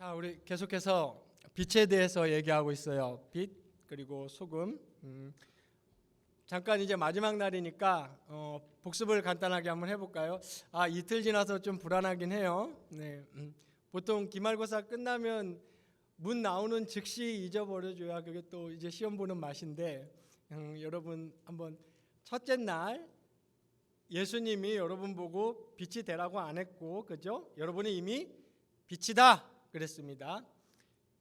자, 우리 계속해서 빛에 대해서 얘기하고 있어요. 빛 그리고 소금. 잠깐 이제 마지막 날이니까 복습을 간단하게 한번 해볼까요? 이틀 지나서 좀 불안하긴 해요. 네, 보통 기말고사 끝나면 문 나오는 즉시 잊어버려줘야 그게 또 이제 시험 보는 맛인데, 여러분 한번 첫째 날 예수님이 여러분 보고 빛이 되라고 안 했고, 그죠? 여러분이 이미 빛이다 그랬습니다.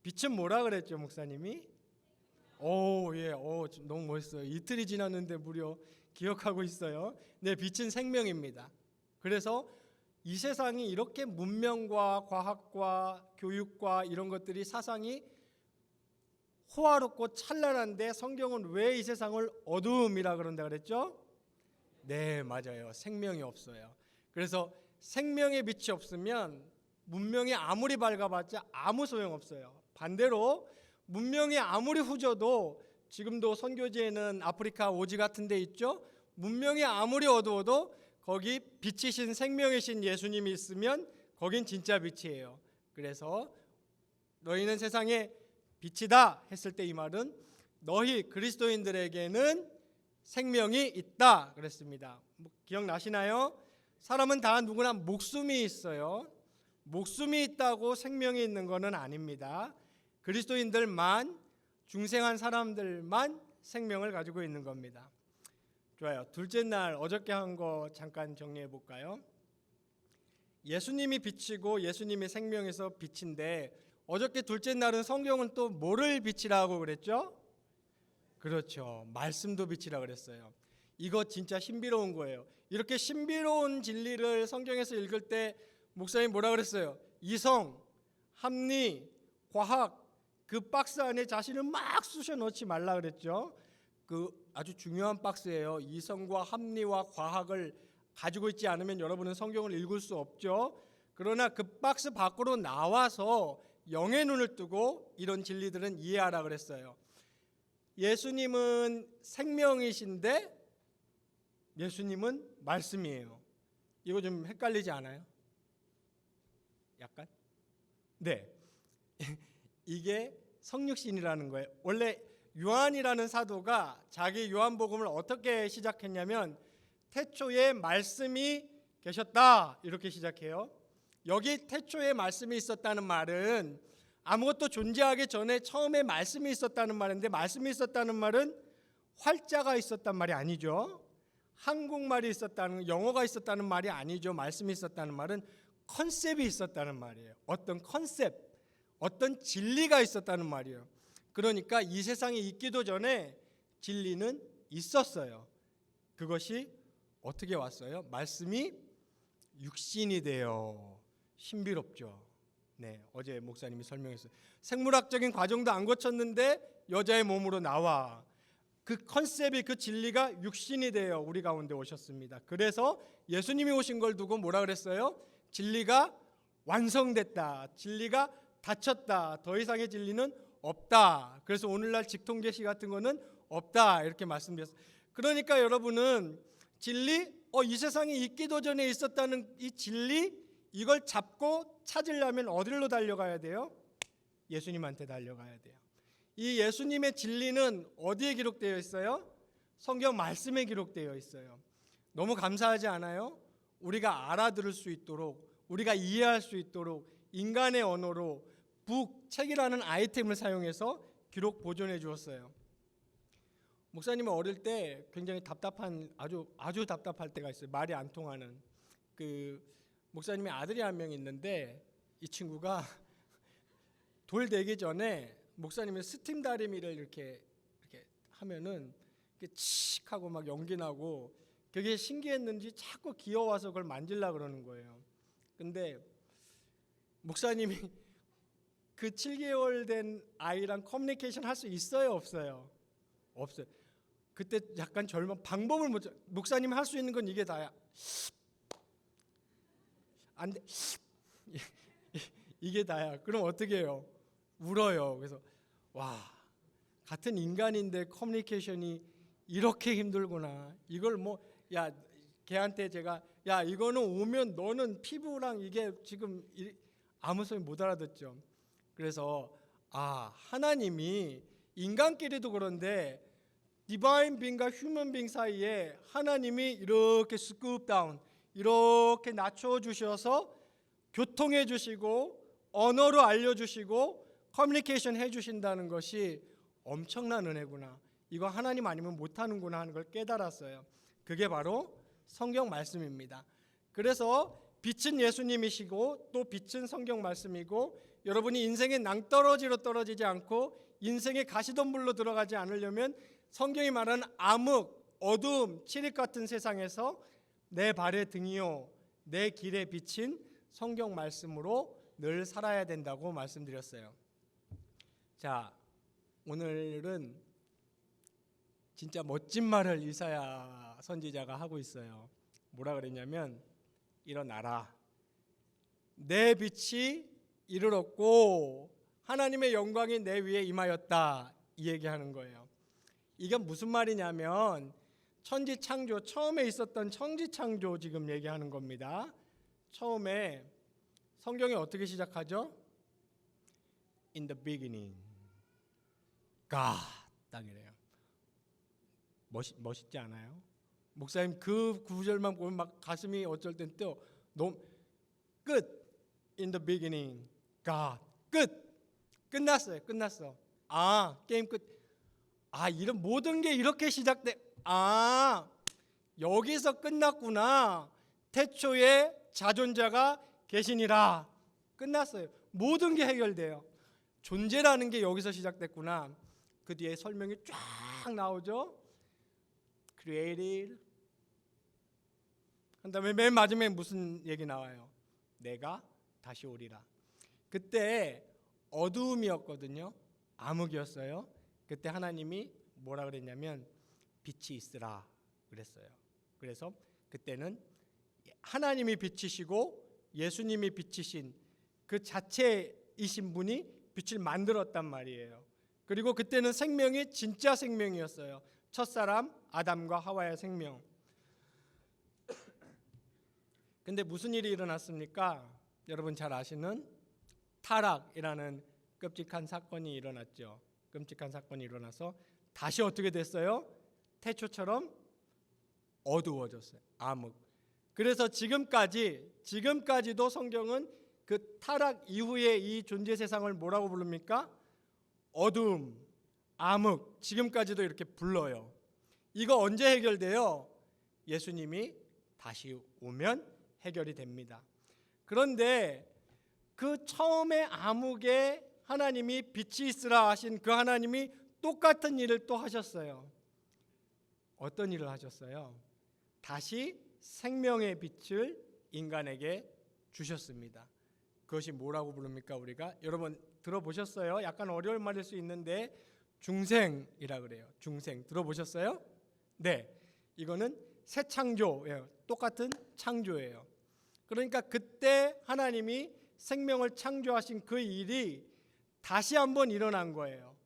빛은 뭐라 그랬죠, 목사님이? 너무 멋있어요. 이틀이 지났는데 무려 기억하고 있어요. 네, 빛은 생명입니다. 그래서 이 세상이 이렇게 문명과 과학과 교육과 이런 것들이 사상이 호화롭고 찬란한데 성경은 왜 이 세상을 어두움이라 그런다 그랬죠? 네, 맞아요. 생명이 없어요. 그래서 생명의 빛이 없으면 문명이 아무리 밝아봤자 아무 소용없어요. 반대로 문명이 아무리 후져도, 지금도 선교지에는 아프리카 오지 같은 데 있죠. 문명이 아무리 어두워도 거기 빛이신 생명이신 예수님이 있으면 거긴 진짜 빛이에요. 그래서 너희는 세상의 빛이다 했을 때 이 말은 너희 그리스도인들에게는 생명이 있다 그랬습니다. 기억나시나요? 사람은 다 누구나 목숨이 있어요. 목숨이 있다고 생명이 있는 것은 아닙니다. 그리스도인들만, 중생한 사람들만 생명을 가지고 있는 겁니다. 좋아요. 둘째 날 어저께 한 거 잠깐 정리해 볼까요? 예수님이 빛이고 예수님이 생명에서 빛인데, 어저께 둘째 날은 성경은 또 뭐를 빛이라고 그랬죠? 그렇죠. 말씀도 빛이라 그랬어요. 이거 진짜 신비로운 거예요. 이렇게 신비로운 진리를 성경에서 읽을 때 목사님 뭐라 그랬어요? 이성, 합리, 과학, 그 박스 안에 자신을 막 쑤셔 넣지 말라 그랬죠. 그 아주 중요한 박스예요. 이성과 합리와 과학을 가지고 있지 않으면 여러분은 성경을 읽을 수 없죠. 그러나 그 박스 밖으로 나와서 영의 눈을 뜨고 이런 진리들은 이해하라 그랬어요. 예수님은 생명이신데 예수님은 말씀이에요. 이거 좀 헷갈리지 않아요? 약간? 네. 이게 성육신이라는 거예요. 원래 요한이라는 사도가 자기 요한복음을 어떻게 시작했냐면 태초에 말씀이 계셨다 이렇게 시작해요. 여기 태초에 말씀이 있었다는 말은 아무것도 존재하기 전에 처음에 말씀이 있었다는 말인데, 말씀이 있었다는 말은 활자가 있었단 말이 아니죠. 한국말이 있었다는, 영어가 있었다는 말이 아니죠. 말씀이 있었다는 말은 컨셉이 있었다는 말이에요. 어떤 컨셉, 어떤 진리가 있었다는 말이에요. 그러니까 이 세상에 있기도 전에 진리는 있었어요. 그것이 어떻게 왔어요? 말씀이 육신이 되어. 신비롭죠. 네, 어제 목사님이 설명했어요. 생물학적인 과정도 안 거쳤는데 여자의 몸으로 나와. 그 컨셉이, 그 진리가 육신이 되어 우리 가운데 오셨습니다. 그래서 예수님이 오신 걸 두고 뭐라 그랬어요? 진리가 완성됐다. 진리가 닫혔다. 더 이상의 진리는 없다. 그래서 오늘날 직통계시 같은 거는 없다. 이렇게 말씀드렸어요. 그러니까 여러분은 진리, 이 세상에 있기도 전에 있었다는 이 진리, 이걸 잡고 찾으려면 어디로 달려가야 돼요? 예수님한테 달려가야 돼요. 이 예수님의 진리는 어디에 기록되어 있어요? 성경 말씀에 기록되어 있어요. 너무 감사하지 않아요? 우리가 알아들을 수 있도록, 우리가 이해할 수 있도록 인간의 언어로 책이라는 아이템을 사용해서 기록 보존해 주었어요. 목사님은 어릴 때 굉장히 답답한, 아주 답답할 때가 있어요. 말이 안 통하는. 목사님의 아들이 한 명 있는데 이 친구가 돌 되기 전에 목사님의 스팀 다리미를 이렇게 하면은 칙 하고 막 연기 나고, 그게 신기했는지 자꾸 귀여워서 그걸 만질라 그러는 거예요. 근데 목사님이 그 7개월 된 아이랑 커뮤니케이션 할 수 있어요, 없어요? 없어요. 그때 약간 방법을 목사님이 할 수 있는 건 이게 다야. 안 돼. 이게 다야. 그럼 어떻게 해요? 울어요. 그래서 같은 인간인데 커뮤니케이션이 이렇게 힘들구나. 이걸 걔한테 제가 이거는 오면 너는 피부랑 이게 지금 아무 소리 못 알아듣죠. 그래서 하나님이 인간끼리도 그런데 디바인 빙과 휴먼 빙 사이에 하나님이 이렇게 스쿱 다운, 이렇게 낮춰주셔서 교통해 주시고 언어로 알려주시고 커뮤니케이션 해주신다는 것이 엄청난 은혜구나, 이거 하나님 아니면 못하는구나 하는 걸 깨달았어요. 그게 바로 성경 말씀입니다. 그래서 빛은 예수님이시고 또 빛은 성경 말씀이고, 여러분이 인생의 낭떠러지로 떨어지지 않고 인생의 가시덤불로 들어가지 않으려면 성경이 말하는 암흑, 어두움, 칠흑 같은 세상에서 내 발의 등이요 내 길의 빛인 성경 말씀으로 늘 살아야 된다고 말씀드렸어요. 자, 오늘은 진짜 멋진 말을 이사야 선지자가 하고 있어요. 뭐라 그랬냐면, 일어나라, 내 빛이 이르렀고 하나님의 영광이 내 위에 임하였다, 이 얘기하는 거예요. 이게 무슨 말이냐면 천지창조, 처음에 있었던 천지창조 지금 얘기하는 겁니다. 처음에 성경이 어떻게 시작하죠? In the beginning God, 딱 이래요. 멋있지 않아요? 목사님 그 구절만 보면 막 가슴이 어쩔 땐 또 너무 끝. In the beginning God, 끝. 끝났어요. 끝났어. 게임 끝. 이런 모든 게 이렇게 시작돼. 여기서 끝났구나. 태초에 자존자가 계시니라. 끝났어요. 모든 게 해결돼요. 존재라는 게 여기서 시작됐구나. 그 뒤에 설명이 쫙 나오죠. Created. 그 다음에 맨 마지막에 무슨 얘기 나와요? 내가 다시 오리라. 그때 어두움이었거든요. 암흑이었어요. 그때 하나님이 뭐라 그랬냐면 빛이 있으라 그랬어요. 그래서 그때는 하나님이 빛이시고 예수님이 빛이신 그 자체이신 분이 빛을 만들었단 말이에요. 그리고 그때는 생명이 진짜 생명이었어요. 첫사람 아담과 하와의 생명. 근데 무슨 일이 일어났습니까? 여러분 잘 아시는 타락이라는 끔찍한 사건이 일어났죠. 끔찍한 사건이 일어나서 다시 어떻게 됐어요? 태초처럼 어두워졌어요. 암흑. 그래서 지금까지도 성경은 그 타락 이후에 이 존재 세상을 뭐라고 부릅니까? 어두움, 암흑. 지금까지도 이렇게 불러요. 이거 언제 해결돼요? 예수님이 다시 오면 해결이 됩니다. 그런데 그 처음에 암흑에 하나님이 빛이 있으라 하신 그 하나님이 똑같은 일을 또 하셨어요. 어떤 일을 하셨어요? 다시 생명의 빛을 인간에게 주셨습니다. 그것이 뭐라고 부릅니까? 우리가 여러분 들어보셨어요? 약간 어려울 말일 수 있는데 중생이라 그래요. 중생 들어보셨어요? 네, 이거는 새 창조예요. 똑같은 창조예요. 그러니까 그때 하나님이 생명을 창조하신 그 일이 다시 한번 일어난 거예요.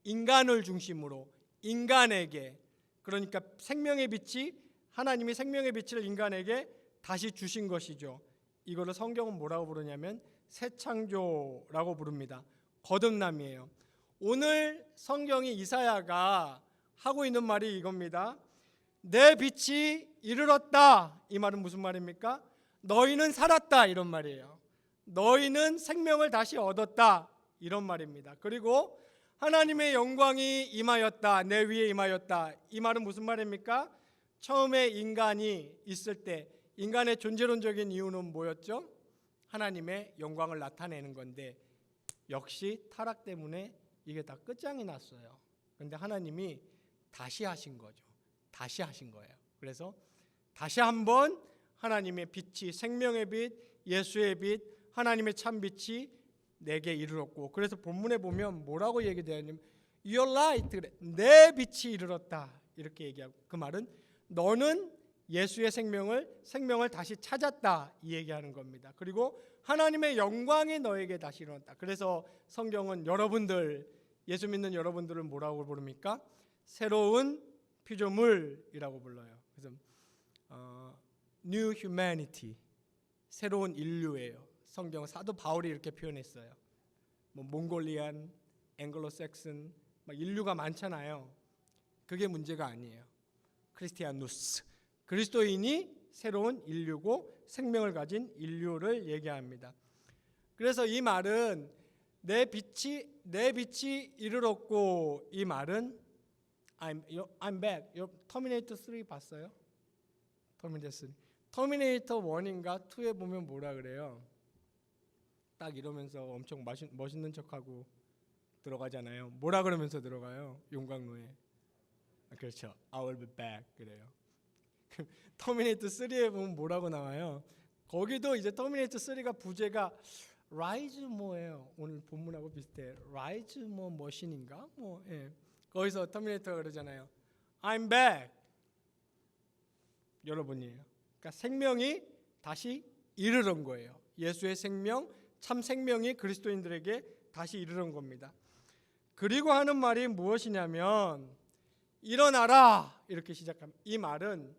인간을 중심으로 인간에게. 그러니까 생명의 빛이, 하나님이 생명의 빛을 인간에게 다시 주신 것이죠. 이거를 성경은 뭐라고 부르냐면 새 창조라고 부릅니다. 거듭남이에요. 오늘 성경이 이사야가 하고 있는 말이 이겁니다. 내 빛이 이르렀다. 이 말은 무슨 말입니까? 너희는 살았다, 이런 말이에요. 너희는 생명을 다시 얻었다, 이런 말입니다. 그리고 하나님의 영광이 임하였다, 내 위에 임하였다. 이 말은 무슨 말입니까? 처음에 인간이 있을 때 인간의 존재론적인 이유는 뭐였죠? 하나님의 영광을 나타내는 건데 역시 타락 때문에 이게 다 끝장이 났어요. 그런데 하나님이 다시 하신 거죠. 다시 하신 거예요. 그래서 다시 한번 하나님의 빛이, 생명의 빛, 예수의 빛, 하나님의 참 빛이 내게 이르렀고, 그래서 본문에 보면 뭐라고 얘기되냐면 Your light, 내 빛이 이르렀다, 이렇게 얘기하고, 그 말은 너는 예수의 생명을 다시 찾았다, 이 얘기하는 겁니다. 그리고 하나님의 영광이 너에게 다시 일어났다. 그래서 성경은 여러분들, 예수 믿는 여러분들을 뭐라고 부릅니까? 새로운 피조물이라고 불러요. 그래서 New Humanity, 새로운 인류예요. 성경 사도 바울이 이렇게 표현했어요. 뭐 몽골리안, 앵글로색슨 막 인류가 많잖아요. 그게 문제가 아니에요. 크리스티아누스, 그리스도인이 새로운 인류고 생명을 가진 인류를 얘기합니다. 그래서 이 말은 내 빛이 이르렀고, 이 말은 I'm back. 터미네이터 3 봤어요? 터미네이터 1인가 2에 보면 뭐라 그래요? 딱 이러면서 엄청 멋있는 척하고 들어가잖아요. 뭐라 그러면서 들어가요? 용광로에. 그렇죠. I will be back 그래요. 터미네이터 3에 보면 뭐라고 나와요? 거기도 이제 터미네이터 3가 부제가 라이즈 뭐예요. 오늘 본문하고 비슷해. 라이즈 뭐 머신인가? 뭐 예. 거기서 터미네이터가 그러잖아요. I'm back. 여러분이에요. 그러니까 생명이 다시 이르는 거예요. 예수의 생명, 참 생명이 그리스도인들에게 다시 이르는 겁니다. 그리고 하는 말이 무엇이냐면 일어나라 이렇게 시작합니다. 이 말은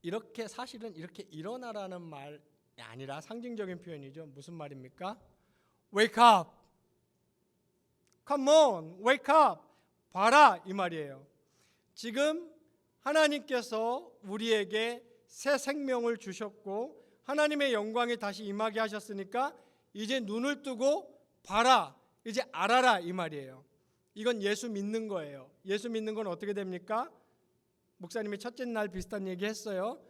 이렇게 사실은 이렇게 일어나라는 말이 아니라 상징적인 표현이죠. 무슨 말입니까? Wake up. Come on, wake up. 봐라 이 말이에요. 지금 하나님께서 우리에게 새 생명을 주셨고 하나님의 영광이 다시 임하게 하셨으니까 이제 눈을 뜨고 봐라, 이제 알아라 이 말이에요. 이건 예수 믿는 거예요. 예수 믿는 건 어떻게 됩니까? 목사님이 첫째 날 비슷한 얘기 했어요.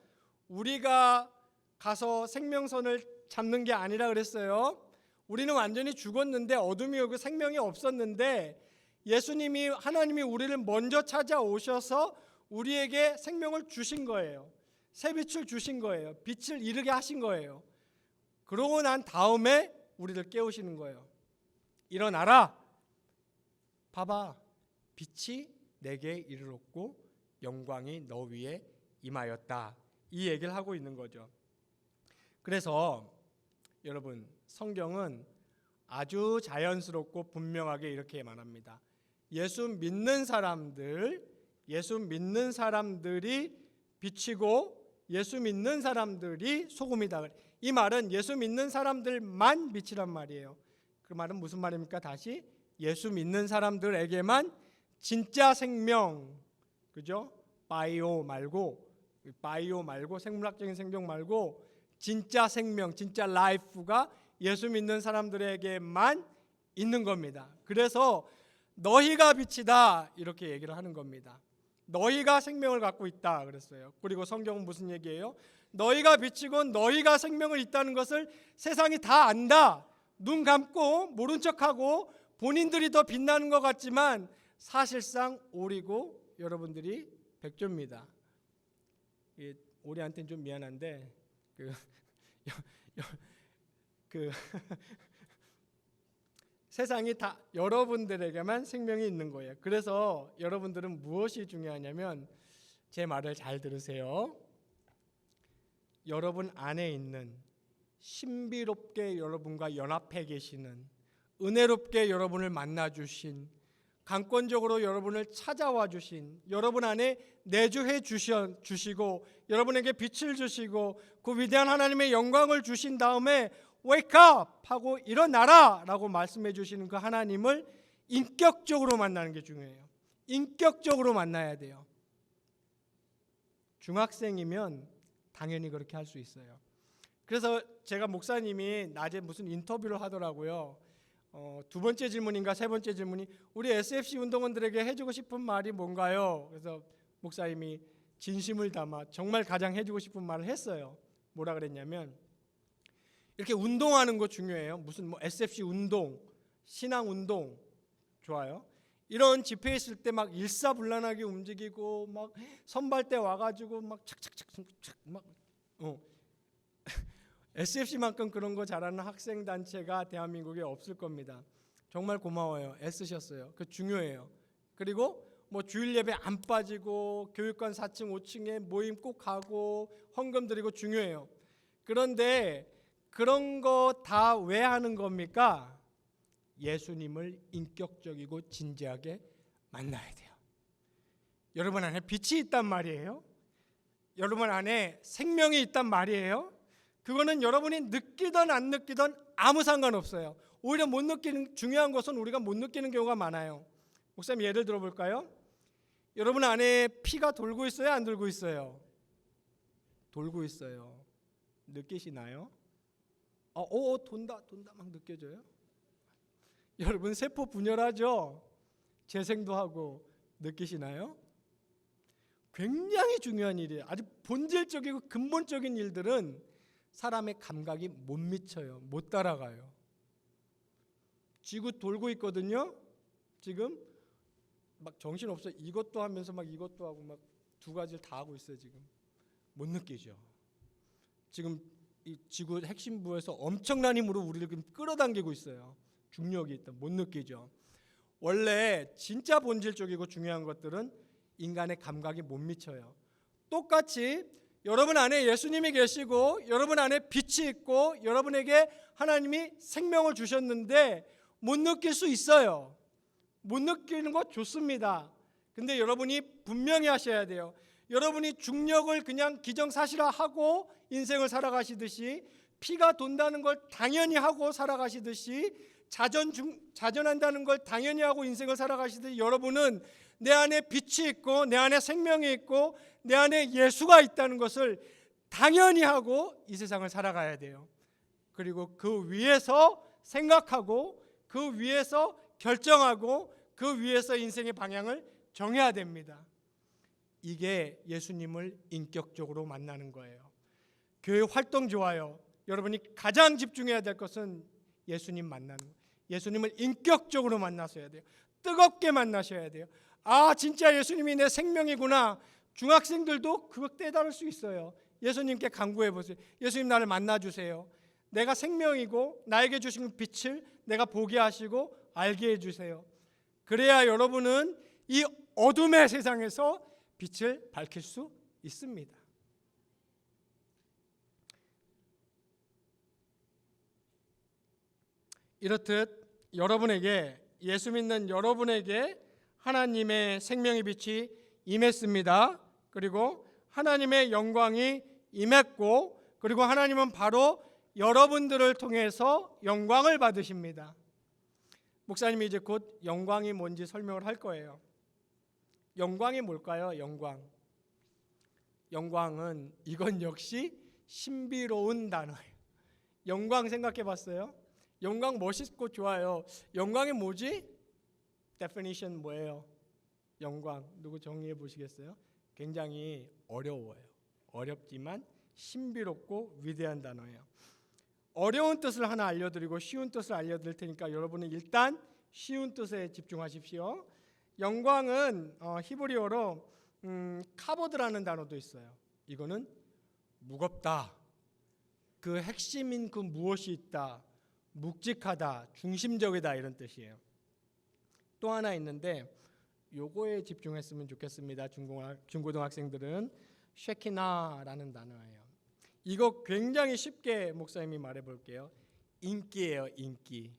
우리가 가서 생명선을 잡는 게 아니라 그랬어요. 우리는 완전히 죽었는데 어둠이 오고 생명이 없었는데 예수님이 하나님이 우리를 먼저 찾아오셔서 우리에게 생명을 주신 거예요. 새 빛을 주신 거예요. 빛을 이르게 하신 거예요. 그러고 난 다음에 우리를 깨우시는 거예요. 일어나라. 봐봐. 빛이 내게 이르렀고 영광이 너 위에 임하였다. 이 얘기를 하고 있는 거죠. 그래서 여러분 성경은 아주 자연스럽고 분명하게 이렇게 말합니다. 예수 믿는 사람들이 빛이고 예수 믿는 사람들이 소금이다. 이 말은 예수 믿는 사람들만 빛이란 말이에요. 그 말은 무슨 말입니까? 다시 예수 믿는 사람들에게만 진짜 생명, 그죠? 바이오 말고 생물학적인 생명 말고 진짜 생명, 진짜 라이프가 예수 믿는 사람들에게만 있는 겁니다. 그래서 너희가 빛이다 이렇게 얘기를 하는 겁니다. 너희가 생명을 갖고 있다 그랬어요. 그리고 성경은 무슨 얘기예요? 너희가 빛이고 너희가 생명을 있다는 것을 세상이 다 안다. 눈 감고 모른 척하고 본인들이 더 빛나는 것 같지만 사실상 오리고 여러분들이 백조입니다. 오리한테는 좀 미안한데 세상이 다 여러분들에게만 생명이 있는 거예요. 그래서 여러분들은 무엇이 중요하냐면 제 말을 잘 들으세요. 여러분 안에 있는 신비롭게 여러분과 연합해 계시는 은혜롭게 여러분을 만나 주신 강권적으로 여러분을 찾아와 주신 여러분 안에 내주해 주시고 여러분에게 빛을 주시고 그 위대한 하나님의 영광을 주신 다음에 wake up 하고 일어나라 라고 말씀해 주시는 그 하나님을 인격적으로 만나는 게 중요해요. 인격적으로 만나야 돼요. 중학생이면 당연히 그렇게 할 수 있어요. 그래서 제가 목사님이 낮에 무슨 인터뷰를 하더라고요. 두 번째 질문인가 세 번째 질문이 우리 SFC 운동원들에게 해주고 싶은 말이 뭔가요? 그래서 목사님이 진심을 담아 정말 가장 해주고 싶은 말을 했어요. 뭐라 그랬냐면 이렇게 운동하는 거 중요해요. 무슨 뭐 SFC 운동, 신앙 운동 좋아요. 이런 집회에 있을 때 막 일사불란하게 움직이고 막 선발대 와가지고 막 착착착착 막 SFC만큼 그런 거 잘하는 학생 단체가 대한민국에 없을 겁니다. 정말 고마워요. 애쓰셨어요. 그 중요해요. 그리고 뭐 주일 예배 안 빠지고 교육관 4층 5층에 모임 꼭 가고 헌금 드리고 중요해요. 그런데 그런 거 다 왜 하는 겁니까? 예수님을 인격적이고 진지하게 만나야 돼요. 여러분 안에 빛이 있단 말이에요. 여러분 안에 생명이 있단 말이에요. 그거는 여러분이 느끼든 안 느끼든 아무 상관없어요. 오히려 못 느끼는, 중요한 것은 우리가 못 느끼는 경우가 많아요. 목사님 예를 들어볼까요? 여러분 안에 피가 돌고 있어요? 안 돌고 있어요? 돌고 있어요. 느끼시나요? 돈다 막 느껴져요? 여러분 세포 분열하죠? 재생도 하고 느끼시나요? 굉장히 중요한 일이에요. 아주 본질적이고 근본적인 일들은 사람의 감각이 못 미쳐요. 못 따라가요. 지구 돌고 있거든요. 지금 막 정신없어요. 이것도 하면서 막 이것도 하고 막 두 가지를 다 하고 있어요. 지금 못 느끼죠. 지금 이 지구 핵심부에서 엄청난 힘으로 우리를 지금 끌어당기고 있어요. 중력이 있다. 못 느끼죠. 원래 진짜 본질적이고 중요한 것들은 인간의 감각이 못 미쳐요. 똑같이 여러분 안에 예수님이 계시고 여러분 안에 빛이 있고 여러분에게 하나님이 생명을 주셨는데 못 느낄 수 있어요. 못 느끼는 거 좋습니다. 근데 여러분이 분명히 하셔야 돼요. 여러분이 중력을 그냥 기정사실화하고 인생을 살아가시듯이, 피가 돈다는 걸 당연히 하고 살아가시듯이, 자전한다는 걸 당연히 하고 인생을 살아가시듯이, 여러분은 내 안에 빛이 있고 내 안에 생명이 있고 내 안에 예수가 있다는 것을 당연히 하고 이 세상을 살아가야 돼요. 그리고 그 위에서 생각하고 그 위에서 결정하고 그 위에서 인생의 방향을 정해야 됩니다. 이게 예수님을 인격적으로 만나는 거예요. 교회 활동 좋아요. 여러분이 가장 집중해야 될 것은 예수님 만나는 거예요. 예수님을 인격적으로 만나셔야 돼요. 뜨겁게 만나셔야 돼요. 아, 진짜 예수님이 내 생명이구나. 중학생들도 그거 깨달을 수 있어요. 예수님께 간구해 보세요. 예수님, 나를 만나주세요. 내가 생명이고 나에게 주신 빛을 내가 보게 하시고 알게 해주세요. 그래야 여러분은 이 어둠의 세상에서 빛을 밝힐 수 있습니다. 이렇듯 여러분에게, 예수 믿는 여러분에게 하나님의 생명의 빛이 임했습니다. 그리고 하나님의 영광이 임했고, 그리고 하나님은 바로 여러분들을 통해서 영광을 받으십니다. 목사님이 이제 곧 영광이 뭔지 설명을 할 거예요. 영광이 뭘까요? 영광은 이건 역시 신비로운 단어예요. 영광 생각해 봤어요? 영광 멋있고 좋아요. 영광이 뭐지? definition 뭐예요? 영광 누구 정리해 보시겠어요? 굉장히 어려워요. 어렵지만 신비롭고 위대한 단어예요. 어려운 뜻을 하나 알려드리고 쉬운 뜻을 알려드릴 테니까 여러분은 일단 쉬운 뜻에 집중하십시오. 영광은 히브리어로 카보드라는 단어도 있어요. 이거는 무겁다, 그 핵심인 그 무엇이 있다, 묵직하다, 중심적이다, 이런 뜻이에요. 또 하나 있는데 요거에 집중했으면 좋겠습니다. 중고등학생들은 쉐키나라는 단어예요. 이거 굉장히 쉽게 목사님이 말해볼게요. 인기예요. 인기.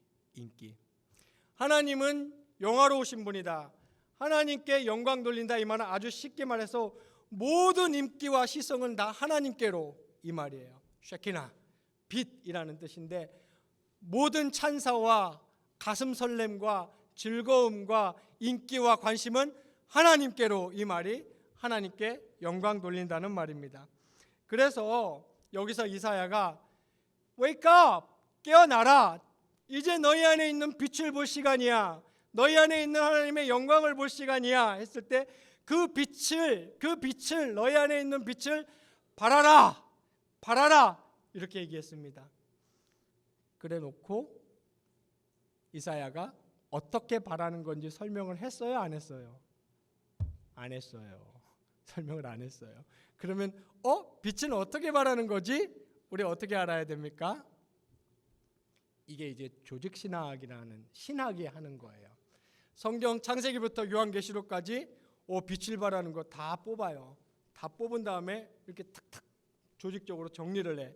하나님은 영화로우신 분이다, 하나님께 영광 돌린다, 이 말은 아주 쉽게 말해서 모든 인기와 시성은 다 하나님께로, 이 말이에요. 쉐키나, 빛이라는 뜻인데, 모든 찬사와 가슴 설렘과 즐거움과 인기와 관심은 하나님께로, 이 말이 하나님께 영광 돌린다는 말입니다. 그래서 여기서 이사야가 Wake up! 깨어나라! 이제 너희 안에 있는 빛을 볼 시간이야. 너희 안에 있는 하나님의 영광을 볼 시간이야 했을 때 그 빛을 너희 안에 있는 빛을 발하라 이렇게 얘기했습니다. 그래 놓고 이사야가 어떻게 바라는 건지 설명을 했어요, 안 했어요? 안 했어요. 설명을 안 했어요. 그러면 빛은 어떻게 바라는 거지? 우리 어떻게 알아야 됩니까? 이게 이제 조직신학이라는 신학이 하는 거예요. 성경 창세기부터 요한계시록까지 빛을 바라는 거 다 뽑아요. 다 뽑은 다음에 이렇게 탁탁 조직적으로 정리를 해.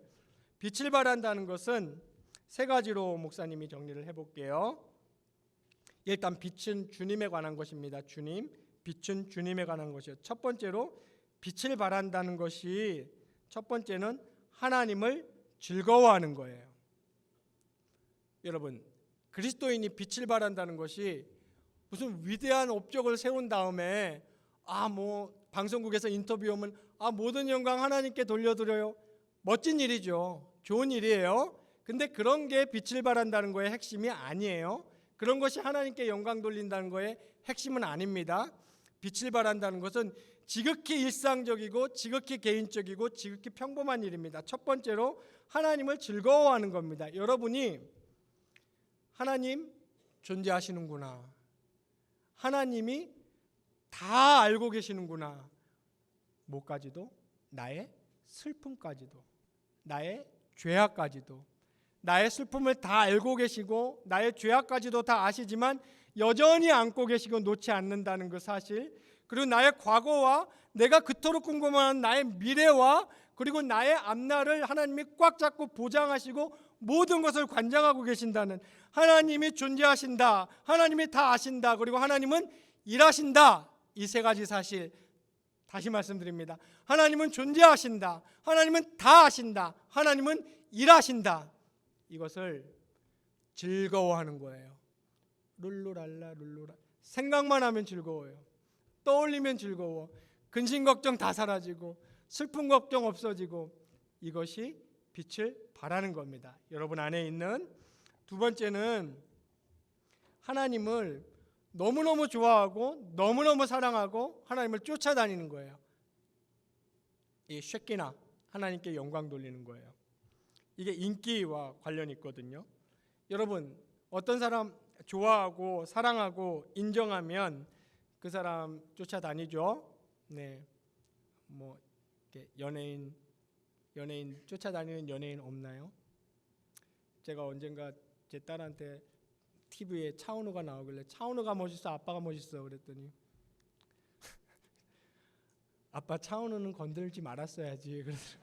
빛을 바란다는 것은 세 가지로 목사님이 정리를 해볼게요. 일단 빛은 주님에 관한 것입니다. 빛은 주님에 관한 것이요. 첫 번째로 빛을 바란다는 것이, 첫 번째는 하나님을 즐거워하는 거예요. 여러분, 그리스도인이 빛을 발한다는 것이 무슨 위대한 업적을 세운 다음에 방송국에서 인터뷰하면 모든 영광 하나님께 돌려드려요. 멋진 일이죠. 좋은 일이에요. 근데 그런 게 빛을 발한다는 거의 핵심이 아니에요. 그런 것이 하나님께 영광 돌린다는 거의 핵심은 아닙니다. 빛을 발한다는 것은 지극히 일상적이고 지극히 개인적이고 지극히 평범한 일입니다. 첫 번째로 하나님을 즐거워하는 겁니다. 여러분이 하나님 존재하시는구나, 하나님이 다 알고 계시는구나, 뭐까지도? 나의 슬픔까지도, 나의 죄악까지도, 나의 슬픔을 다 알고 계시고 나의 죄악까지도 다 아시지만 여전히 안고 계시고 놓지 않는다는 그 사실, 그리고 나의 과거와 내가 그토록 궁금한 나의 미래와 그리고 나의 앞날을 하나님이 꽉 잡고 보장하시고 모든 것을 관장하고 계신다는, 하나님이 존재하신다, 하나님이 다 아신다, 그리고 하나님은 일하신다. 이 세 가지 사실 다시 말씀드립니다. 하나님은 존재하신다, 하나님은 다 아신다, 하나님은 일하신다. 이것을 즐거워하는 거예요. 룰루랄라 룰루라. 생각만 하면 즐거워요. 떠올리면 즐거워. 근심 걱정 다 사라지고 슬픈 걱정 없어지고, 이것이 빛을 발하는 겁니다. 여러분 안에 있는 두 번째는 하나님을 너무너무 좋아하고 너무너무 사랑하고 하나님을 쫓아다니는 거예요. 이 쉐키나, 하나님께 영광 돌리는 거예요. 이게 인기와 관련이 있거든요. 여러분, 어떤 사람 좋아하고 사랑하고 인정하면 그 사람 쫓아다니죠. 네, 뭐 연예인 쫓아다니는 연예인 없나요? 제가 언젠가 제 딸한테 TV에 차은우가 나오길래 차은우가 멋있어, 아빠가 멋있어 그랬더니 아빠 차은우는 건들지 말았어야지. 그래서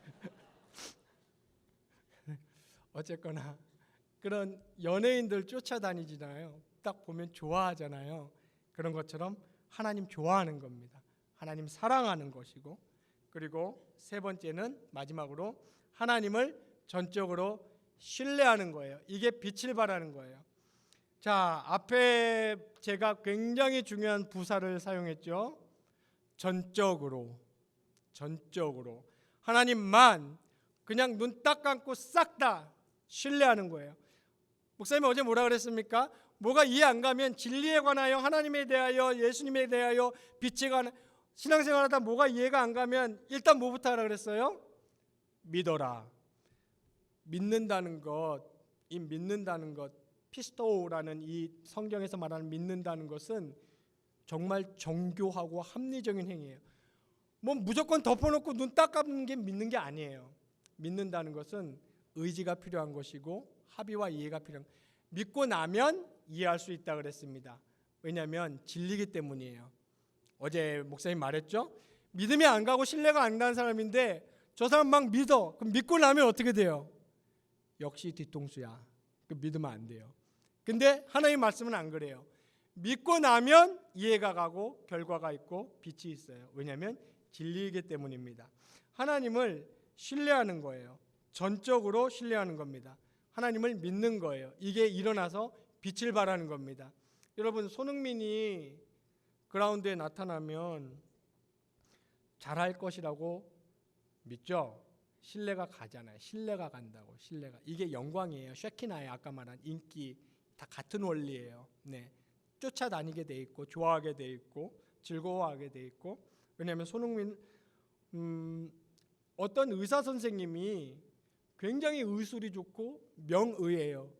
어쨌거나 그런 연예인들 쫓아다니잖아요. 딱 보면 좋아하잖아요. 그런 것처럼 하나님 좋아하는 겁니다. 하나님 사랑하는 것이고, 그리고 세 번째는 마지막으로 하나님을 전적으로 신뢰하는 거예요. 이게 빛을 발하는 거예요. 자, 앞에 제가 굉장히 중요한 부사를 사용했죠. 전적으로 하나님만 그냥 눈 딱 감고 싹 다 신뢰하는 거예요. 목사님 어제 뭐라 그랬습니까? 뭐가 이해 안 가면 진리에 관하여, 하나님에 대하여, 예수님에 대하여, 빛에 관하여 신앙생활하다 뭐가 이해가 안 가면 일단 뭐부터 하라 그랬어요? 믿어라. 믿는다는 것, 이 믿는다는 것, 피스토라는 이 성경에서 말하는 믿는다는 것은 정말 정교하고 합리적인 행위예요. 뭐 무조건 덮어놓고 눈 딱 감는 게 믿는 게 아니에요. 믿는다는 것은 의지가 필요한 것이고 합의와 이해가 필요한, 믿고 나면 이해할 수 있다 그랬습니다. 왜냐하면 진리기 때문이에요. 어제 목사님 말했죠. 믿음이 안 가고 신뢰가 안 가는 사람인데 저 사람 막 믿어. 그럼 믿고 나면 어떻게 돼요? 역시 뒤통수야. 그 믿으면 안 돼요. 근데 하나님 말씀은 안 그래요. 믿고 나면 이해가 가고 결과가 있고 빛이 있어요. 왜냐하면 진리이기 때문입니다. 하나님을 신뢰하는 거예요. 전적으로 신뢰하는 겁니다. 하나님을 믿는 거예요. 이게 일어나서 빛을 발하는 겁니다. 여러분, 손흥민이 그라운드에 나타나면 잘할 것이라고 믿죠? 신뢰가 가잖아요. 신뢰가 간다고. 신뢰가. 이게 영광이에요. 쉐키나의 아까 말한 인기 다 같은 원리예요. 네. 쫓아다니게 돼 있고 좋아하게 돼 있고 즐거워하게 돼 있고. 왜냐하면 손흥민 어떤 의사 선생님이 굉장히 의술이 좋고 명의예요.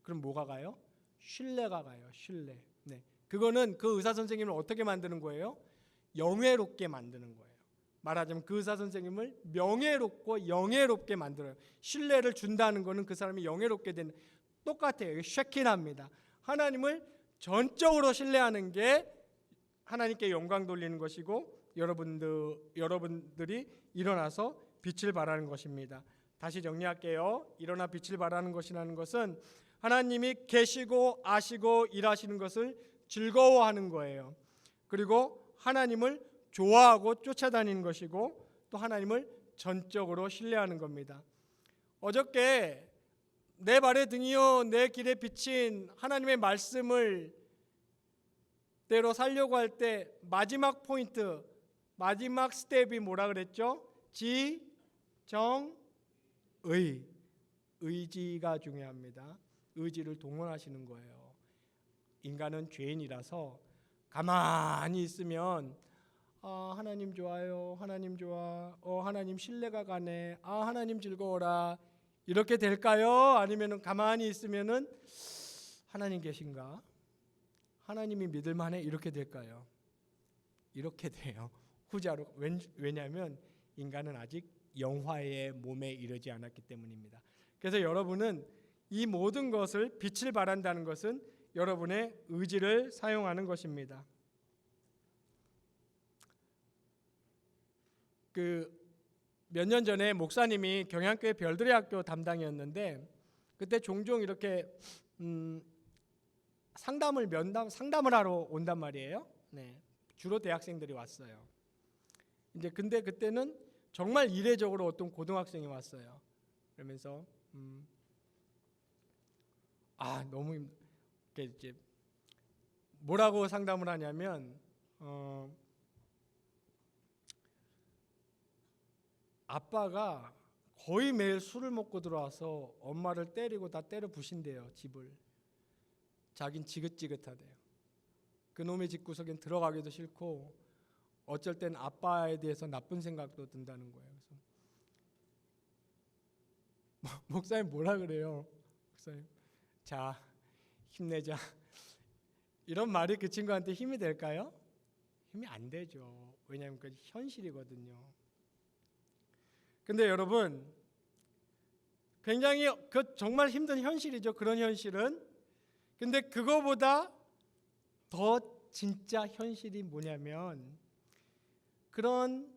그럼 뭐가 가요? 신뢰가 가요. 신뢰. 네. 그거는 그 의사 선생님을 어떻게 만드는 거예요? 영예롭게 만드는 거예요. 말하자면 그 의사 선생님을 명예롭고 영예롭게 만들어요. 신뢰를 준다는 것은 그 사람이 영예롭게 되는, 똑같아요. 쉐키나입니다. 하나님을 전적으로 신뢰하는 게 하나님께 영광 돌리는 것이고 여러분들이 일어나서 빛을 발하는 것입니다. 다시 정리할게요. 일어나 빛을 발하는 것이라는 것은 하나님이 계시고 아시고 일하시는 것을 즐거워하는 거예요. 그리고 하나님을 좋아하고 쫓아다니는 것이고 또 하나님을 전적으로 신뢰하는 겁니다. 어저께 내 발의 등이요 내 길에 비친 하나님의 말씀을 대로 살려고 할 때 마지막 포인트, 마지막 스텝이 뭐라 그랬죠? 의지가 중요합니다. 의지를 동원하시는 거예요. 인간은 죄인이라서 가만히 있으면 하나님 좋아요, 하나님 좋아, 하나님 신뢰가 가네, 하나님 즐거워라, 이렇게 될까요? 아니면 가만히 있으면은 하나님 계신가? 하나님이 믿을만해? 이렇게 될까요? 이렇게 돼요. 후자로. 왜냐하면 인간은 아직 영화의 몸에 이르지 않았기 때문입니다. 그래서 여러분은 이 모든 것을 빛을 발한다는 것은 여러분의 의지를 사용하는 것입니다. 몇 년 전에 목사님이 경양교회 별들의 학교 담당이었는데 그때 종종 이렇게 상담을 하러 온단 말이에요. 네, 주로 대학생들이 왔어요. 이제 근데 그때는 정말 이례적으로 어떤 고등학생이 왔어요. 그러면서 너무 이제 뭐라고 상담을 하냐면 아빠가 거의 매일 술을 먹고 들어와서 엄마를 때리고 다 때려 부신대요. 집을. 자긴 지긋지긋하대요. 그놈의 집구석엔 들어가기도 싫고 어쩔 땐 아빠에 대해서 나쁜 생각도 든다는 거예요. 그래서 목사님 뭐라 그래요? 목사님, 자 힘내자. 이런 말이 그 친구한테 힘이 될까요? 힘이 안 되죠. 왜냐하면 그게 현실이거든요. 근데 여러분, 굉장히 정말 힘든 현실이죠. 그런 현실은. 근데 그거보다 더 진짜 현실이 뭐냐면 그런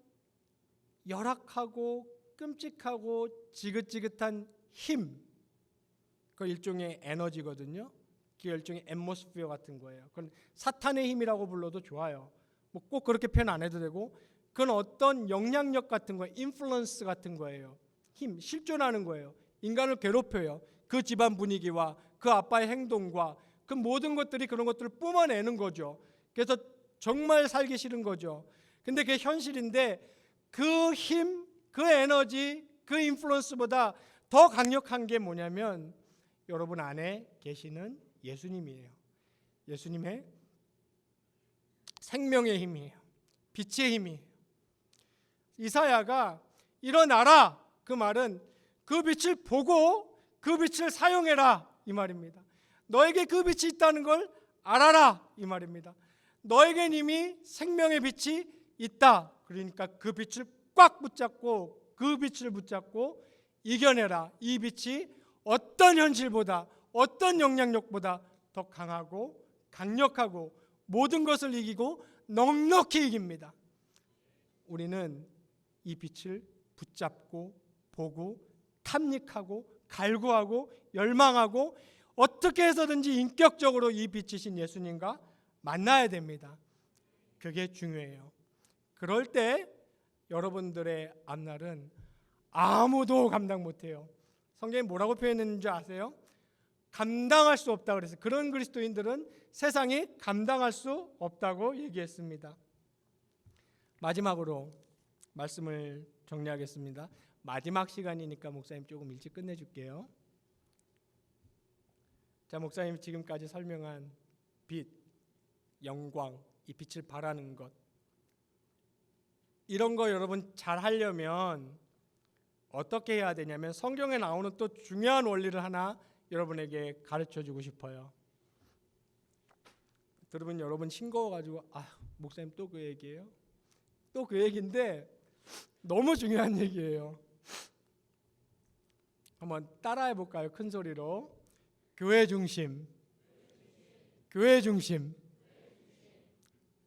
열악하고 끔찍하고 지긋지긋한 힘, 그 일종의 에너지거든요. 그 일종의 앰모스피어 같은 거예요. 그건 사탄의 힘이라고 불러도 좋아요. 뭐 꼭 그렇게 표현 안 해도 되고, 그건 어떤 영향력 같은 거예요. 인플루언스 같은 거예요. 힘, 실존하는 거예요. 인간을 괴롭혀요. 그 집안 분위기와 그 아빠의 행동과 그 모든 것들이 그런 것들을 뿜어내는 거죠. 그래서 정말 살기 싫은 거죠. 근데 그게 현실인데 그 힘, 그 에너지, 그 인플루언스보다 더 강력한 게 뭐냐면 여러분 안에 계시는 예수님이에요. 예수님의 생명의 힘이에요. 빛의 힘이에요. 이사야가 일어나라, 그 말은 그 빛을 보고 그 빛을 사용해라, 이 말입니다. 너에게 그 빛이 있다는 걸 알아라, 이 말입니다. 너에겐 이미 생명의 빛이 있다. 그러니까 그 빛을 꽉 붙잡고 그 빛을 붙잡고 이겨내라. 이 빛이 어떤 현실보다 어떤 영향력보다 더 강하고 강력하고 모든 것을 이기고 넉넉히 이깁니다. 우리는 이 빛을 붙잡고 보고 탐닉하고 갈구하고 열망하고 어떻게 해서든지 인격적으로 이 빛이신 예수님과 만나야 됩니다. 그게 중요해요. 그럴 때 여러분들의 앞날은 아무도 감당 못해요. 성경이 뭐라고 표현했는지 아세요? 감당할 수 없다 그래서 그런 그리스도인들은 세상이 감당할 수 없다고 얘기했습니다. 마지막으로 말씀을 정리하겠습니다. 마지막 시간이니까 목사님 조금 일찍 끝내줄게요. 자, 목사님이 지금까지 설명한 빛, 영광, 이 빛을 발하는 것, 이런 거 여러분 잘 하려면 어떻게 해야 되냐면 성경에 나오는 또 중요한 원리를 하나 여러분에게 가르쳐주고 싶어요. 들으면 여러분 싱거워가지고 목사님 또 그 얘기예요? 또 그 얘기인데 너무 중요한 얘기예요. 한번 따라해 볼까요? 큰 소리로. 교회 중심, 교회 중심,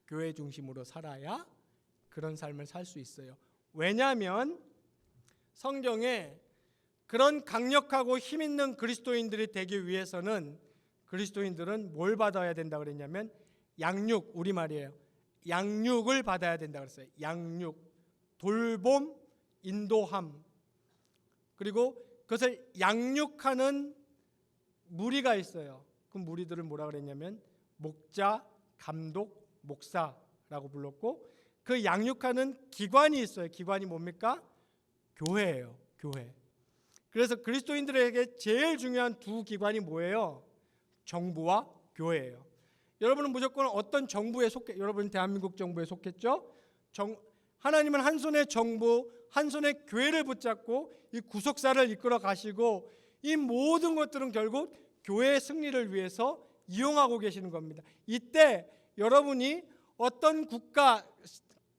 교회 중심으로 살아야 그런 삶을 살 수 있어요. 왜냐하면 성경에 그런 강력하고 힘 있는 그리스도인들이 되기 위해서는 그리스도인들은 뭘 받아야 된다 그랬냐면 양육, 우리말이에요. 양육을 받아야 된다 그랬어요. 양육, 돌봄, 인도함. 그리고 그것을 양육하는 무리가 있어요. 그 무리들을 뭐라 그랬냐면 목자, 감독, 목사라고 불렀고, 그 양육하는 기관이 있어요. 기관이 뭡니까? 교회예요. 교회. 그래서 그리스도인들에게 제일 중요한 두 기관이 뭐예요? 정부와 교회예요. 여러분은 무조건 어떤 정부에 여러분 대한민국 정부에 속했죠? 하나님은 한 손에 정부, 한 손에 교회를 붙잡고 이 구속사를 이끌어 가시고, 이 모든 것들은 결국 교회의 승리를 위해서 이용하고 계시는 겁니다. 이때 여러분이 어떤 국가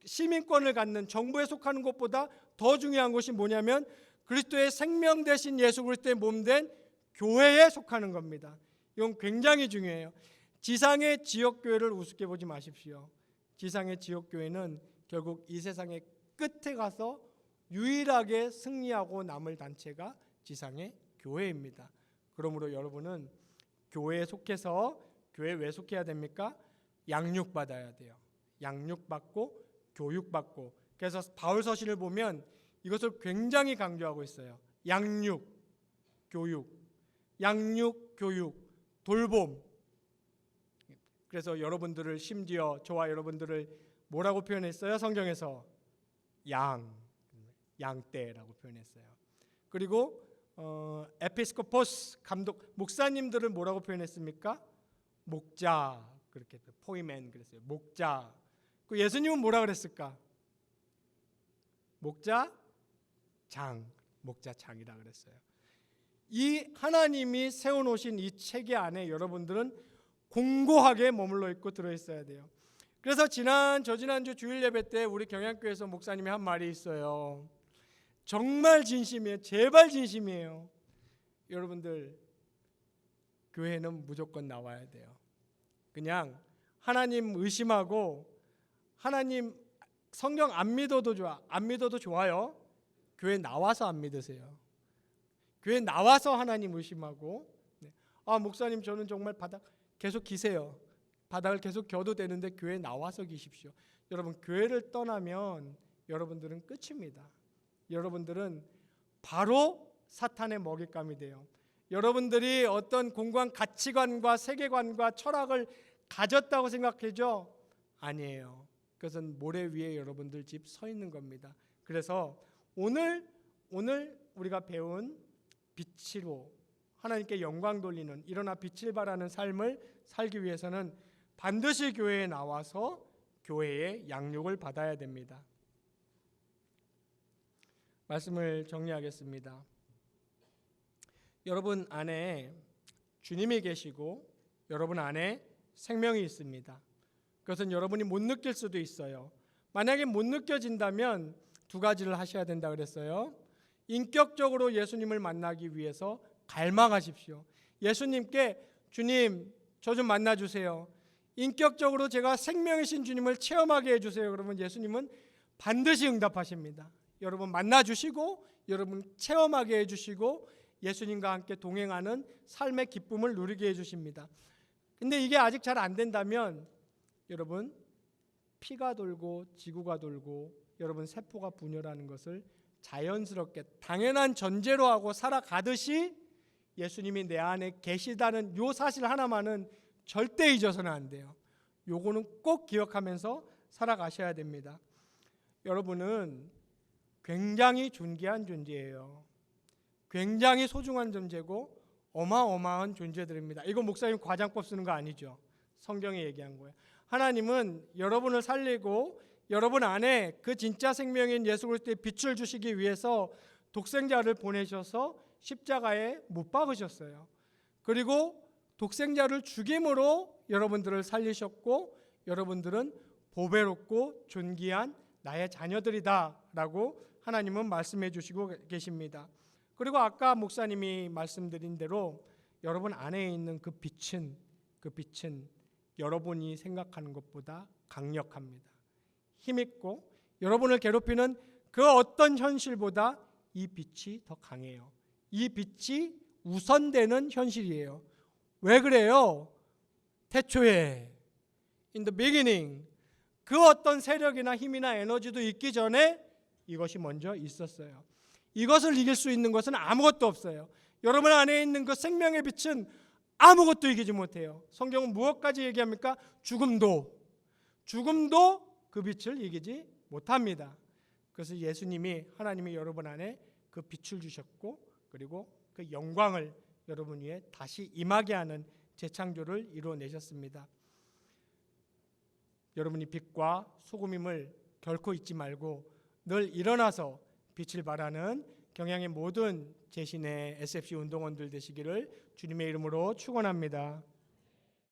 시민권을 갖는 정부에 속하는 것보다 더 중요한 것이 뭐냐면 그리스도의 생명 대신 예수 그리스도의 몸된 교회에 속하는 겁니다. 이건 굉장히 중요해요. 지상의 지역교회를 우습게 보지 마십시오. 지상의 지역교회는 결국 이 세상의 끝에 가서 유일하게 승리하고 남을 단체가 지상의 교회입니다. 그러므로 여러분은 교회에 속해서, 교회에 왜 속해야 됩니까? 양육받아야 돼요. 양육받고 교육받고. 그래서 바울 서신을 보면 이것을 굉장히 강조하고 있어요. 양육, 교육, 양육, 교육, 돌봄. 그래서 여러분들을, 심지어 저와 여러분들을 뭐라고 표현했어요? 성경에서 양떼라고 표현했어요. 그리고 에피스코포스, 감독, 목사님들을 뭐라고 표현했습니까? 목자, 그렇게 포이맨 그랬어요. 목자. 그 예수님은 뭐라 그랬을까? 목자장이라 그랬어요. 이 하나님이 세워놓으신 이 체계 안에 여러분들은 공고하게 머물러 있고 들어있어야 돼요. 그래서 저지난주 주일 예배 때 우리 경양교회에서 목사님이 한 말이 있어요. 정말 진심이에요. 제발 진심이에요. 여러분들 교회는 무조건 나와야 돼요. 그냥 하나님 의심하고, 하나님 성경 안 믿어도 좋아, 안 믿어도 좋아요. 교회 나와서 안 믿으세요. 교회 나와서 하나님 의심하고, 목사님 저는 정말 바닥 계속 기세요. 바닥을 계속 겨도 되는데 교회 나와서 기십시오. 여러분 교회를 떠나면 여러분들은 끝입니다. 여러분들은 바로 사탄의 먹잇감이 돼요. 여러분들이 어떤 공고한 가치관과 세계관과 철학을 가졌다고 생각하죠? 아니에요. 그것은 모래 위에 여러분들 집 서 있는 겁니다. 그래서 오늘 우리가 배운 빛으로 하나님께 영광 돌리는, 일어나 빛을 발하는 삶을 살기 위해서는 반드시 교회에 나와서 교회의 양육을 받아야 됩니다. 말씀을 정리하겠습니다. 여러분 안에 주님이 계시고 여러분 안에 생명이 있습니다. 그것은 여러분이 못 느낄 수도 있어요. 만약에 못 느껴진다면 두 가지를 하셔야 된다 그랬어요. 인격적으로 예수님을 만나기 위해서 갈망하십시오. 예수님께 주님 저 좀 만나주세요. 인격적으로 제가 생명이신 주님을 체험하게 해주세요. 그러면 예수님은 반드시 응답하십니다. 여러분 만나주시고 여러분 체험하게 해주시고 예수님과 함께 동행하는 삶의 기쁨을 누리게 해주십니다. 근데 이게 아직 잘 안 된다면 여러분 피가 돌고 지구가 돌고 여러분 세포가 분열하는 것을 자연스럽게 당연한 전제로 하고 살아가듯이 예수님이 내 안에 계시다는 요 사실 하나만은 절대 잊어서는 안 돼요. 요거는 꼭 기억하면서 살아가셔야 됩니다. 여러분은 굉장히 존귀한 존재예요. 굉장히 소중한 존재고 어마어마한 존재들입니다. 이거 목사님 과장법 쓰는 거 아니죠? 성경에 얘기한 거예요. 하나님은 여러분을 살리고 여러분 안에 그 진짜 생명인 예수 그리스도의 빛을 주시기 위해서 독생자를 보내셔서 십자가에 못 박으셨어요. 그리고 독생자를 죽임으로 여러분들을 살리셨고 여러분들은 보배롭고 존귀한 나의 자녀들이다라고 하나님은 말씀해 주시고 계십니다. 그리고 아까 목사님이 말씀드린 대로 여러분 안에 있는 그 빛은 여러분이 생각하는 것보다 강력합니다. 힘있고 여러분을 괴롭히는 그 어떤 현실보다 이 빛이 더 강해요. 이 빛이 우선되는 현실이에요. 왜 그래요? 태초에 in the beginning 그 어떤 세력이나 힘이나 에너지도 있기 전에 이것이 먼저 있었어요. 이것을 이길 수 있는 것은 아무것도 없어요. 여러분 안에 있는 그 생명의 빛은 아무것도 이기지 못해요. 성경은 무엇까지 얘기합니까? 죽음도 그 빛을 이기지 못합니다. 그래서 예수님이, 하나님이 여러분 안에 그 빛을 주셨고, 그리고 그 영광을 여러분 위에 다시 임하게 하는 재창조를 이루어내셨습니다. 여러분이 빛과 소금임을 결코 잊지 말고 늘 일어나서 빛을 발하는 경양의 모든 재신의 SFC 운동원들 되시기를 주님의 이름으로 축원합니다.